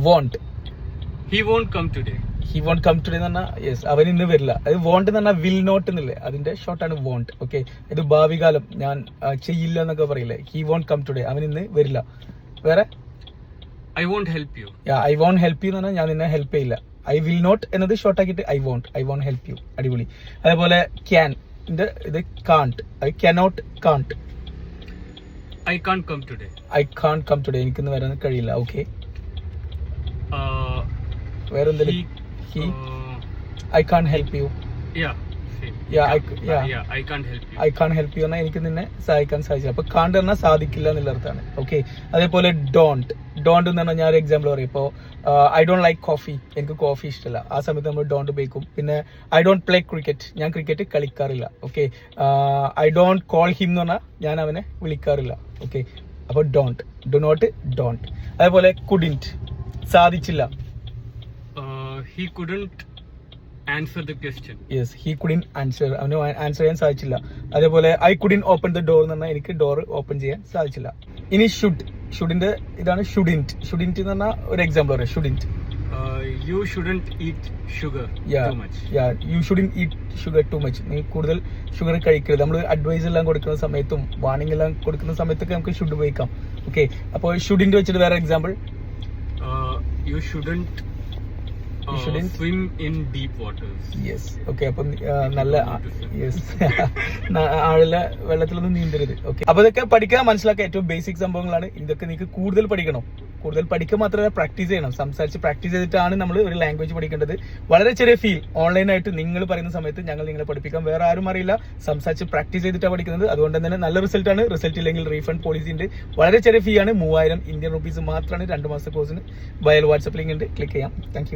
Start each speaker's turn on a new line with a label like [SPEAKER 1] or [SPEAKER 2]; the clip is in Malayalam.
[SPEAKER 1] Won't.
[SPEAKER 2] He won't come today.
[SPEAKER 1] He won't come today എന്ന് പറഞ്ഞാൽ യെസ്, അവൻ ഇന്ന് വരില്ല. അത് വോണ്ട് എന്ന് പറഞ്ഞാൽ വിൽ നോട്ട് എന്നില്ലേ, അതിന്റെ ഷോർട്ടാണ് വോണ്ട്. ഓക്കെ, ഇത് ഭാവികാലം, ഞാൻ ചെയ്യില്ല എന്നൊക്കെ പറയില്ലേ. ഹി വോണ്ട് കം ടുഡേ, അവൻ ഇന്ന് വരില്ല. വേറെ
[SPEAKER 2] I won't help you.
[SPEAKER 1] I won't help you എന്ന് പറഞ്ഞാൽ ഞാൻ നിന്നെ ഹെൽപ്പ് ചെയ്യില്ല. ഐ വിൽ നോട്ട് എന്നത് ഷോർട്ട് ആക്കിയിട്ട് ഐ വോണ്ട് ഹെൽപ്പ് യു. അടിപൊളി. അതേപോലെ ക്യാൻ ഇത് can't, I cannot can't.
[SPEAKER 2] I can't come today.
[SPEAKER 1] I can't come today, എനിക്കിന്ന് വരാൻ കഴിയില്ല. ഓക്കെ, വേറെ എന്തെങ്കിലും.
[SPEAKER 2] He,
[SPEAKER 1] I can't help you.
[SPEAKER 2] yeah, same. I can't help you.
[SPEAKER 1] I can't help you എന്നാൽ എനിക്ക് നിന്നെ സഹായിക്കാൻ സാധിച്ചില്ല. അപ്പൊ കാണ്ട് പറഞ്ഞാൽ സാധിക്കില്ല എന്നുള്ള അർത്ഥമാണ്. ഓക്കെ, അതേപോലെ ഡോണ്ട് എന്ന് പറഞ്ഞാൽ ഞാൻ ഒരു എക്സാമ്പിൾ പറയും. ഇപ്പോൾ ഐ ഡോണ്ട് ലൈക്ക് കോഫി, എനിക്ക് കോഫി ഇഷ്ടമല്ല. ആ സമയത്ത് നമ്മൾ ഡോണ്ട് ഉപയോഗിക്കും. പിന്നെ ഐ ഡോണ്ട് പ്ലേ ക്രിക്കറ്റ്, ഞാൻ ക്രിക്കറ്റ് കളിക്കാറില്ല. Okay, I don't call him എന്ന് പറഞ്ഞാൽ ഞാൻ അവനെ വിളിക്കാറില്ല. ഓക്കെ, അപ്പോൾ ഡു നോട്ട് ഡോണ്ട്. അതേപോലെ കുഡിൻറ്റ്, സാധിച്ചില്ല.
[SPEAKER 2] He couldn't answer the question.
[SPEAKER 1] Yes, he couldn't answer, അവന് ആൻസർ ചെയ്യാൻ സാധിച്ചില്ല. അതേപോലെ I couldn't open the door എന്ന് പറഞ്ഞാൽ എനിക്ക് ഡോർ ഓപ്പൺ ചെയ്യാൻ സാധിച്ചില്ല. ഇനി ഷുഡിന്റെ ഇതാണ് ഷുഡിൻറ്റ് എന്ന് പറഞ്ഞാൽ ഒരു എക്സാമ്പിൾ പറയാം. Shouldn't,
[SPEAKER 2] You shouldn't eat sugar too much.
[SPEAKER 1] You shouldn't eat sugar too much. നീ കൂടുതൽ ഷുഗർ കഴിക്കരുത്. നമ്മൾ അഡ്വൈസ് എല്ലാം കൊടുക്കുന്ന സമയത്തും വാർണിംഗ് എല്ലാം കൊടുക്കുന്ന സമയത്തൊക്കെ നമുക്ക് ഷുഡ് ഉപയോഗിക്കാം. ഓക്കെ, അപ്പോൾ ഷുഡിൻറ്റ് വെച്ചിട്ട് വേറെ example.
[SPEAKER 2] You shouldn't swim in deep waters.
[SPEAKER 1] Yes, okay, അപ്പം നല്ല യെസ് ആഴല്ല വെള്ളത്തിലൊന്നും നീന്തരുത്. ഓക്കെ, അപ്പൊ ഇതൊക്കെ പഠിക്കാൻ മനസ്സിലാക്കാൻ ഏറ്റവും ബേസിക് സംഭവങ്ങളാണ്. ഇതൊക്കെ നിങ്ങൾക്ക് കൂടുതൽ പഠിക്കണം. കൂടുതൽ പഠിക്കുക മാത്രമല്ല, പ്രാക്ടീസ് ചെയ്യണം. സംസാരിച്ച് പ്രാക്ടീസ് ചെയ്തിട്ടാണ് നമ്മൾ ഒരു ലാംഗ്വേജ് പഠിക്കേണ്ടത്. വളരെ ചെറിയ ഫീൽ ഓൺലൈനായിട്ട് നിങ്ങൾ പറയുന്ന സമയത്ത് ഞങ്ങൾ നിങ്ങളെ പഠിപ്പിക്കാം. വേറെ ആരും അറിയില്ല. സംസാരിച്ച് പ്രാക്ടീസ് ചെയ്തിട്ടാണ് പഠിക്കുന്നത്. അതുകൊണ്ട് തന്നെ നല്ല റിസൾട്ട് ആണ്. റിസൾട്ട് ഇല്ലെങ്കിൽ റീഫണ്ട് പോളിസി ഉണ്ട്. വളരെ ചെറിയ ഫീ ആണ്, 3000 ഇന്ത്യൻ റുപ്പീസ് മാത്രമാണ് 2 മാസത്തെ കോഴ്സിന്. ബയോൾ വാട്സപ്പ് ലിങ്ക് ഉണ്ട്, ക്ലിക്ക് ചെയ്യാം. Thank you.